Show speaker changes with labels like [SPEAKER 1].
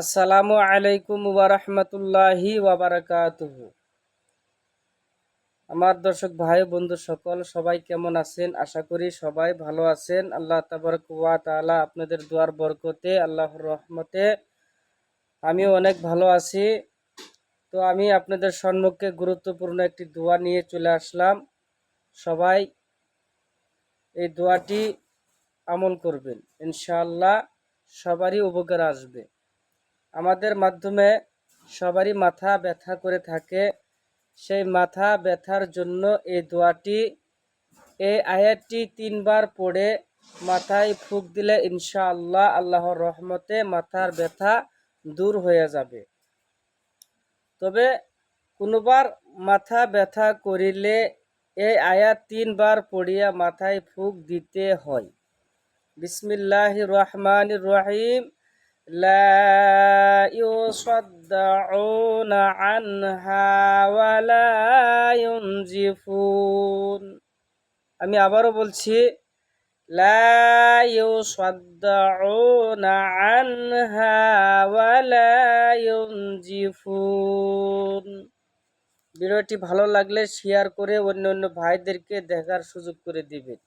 [SPEAKER 1] আসসালামু আলাইকুম ওয়া রাহমাতুল্লাহি ওয়া বারাকাতুহু। আমার দর্শক ভাই বন্ধু সবাই কেমন আছেন? আশা করি সবাই ভালো আছেন। আল্লাহ তাবারক ওয়া তাআলা আপনাদের দোয়ার বরকতে, আল্লাহর রহমতে আমিও অনেক ভালো আছি। তো আমি আপনাদের সম্মুখে গুরুত্বপূর্ণ একটি দোয়া নিয়ে চলে আসলাম। সবাই এই দোয়াটি আমল করবেন, ইনশাআল্লাহ সবারই উপকার আসবে। আমাদের মাধ্যমে সবারই মাথা ব্যথা করে থাকে, সেই মাথা ব্যথার জন্য এই দোয়াটি, এই আয়াতটি 3 বার পড়ে মাথায় ফুঁক দিলে ইনশাআল্লাহ আল্লাহর রহমতে মাথার ব্যথা দূর হয়ে যাবে। তবে কোনোবার মাথা ব্যথা করিলে এই আয়াত 3 বার পড়িয়া মাথায় ফুঁক দিতে হয়। বিসমিল্লাহির রহমানির রহিম। লা ইউসাদ্দাউনা আনহা ওয়া লা ইউনজিফুন। আমি আবারও বলছি, লা ইউসাদ্দাউনা আনহা ওয়া লা ইউনজিফুন। ভিডিওটি ভালো লাগলে শেয়ার করে অন্য ভাইদেরকে দেখার সুযোগ করে দিবেন।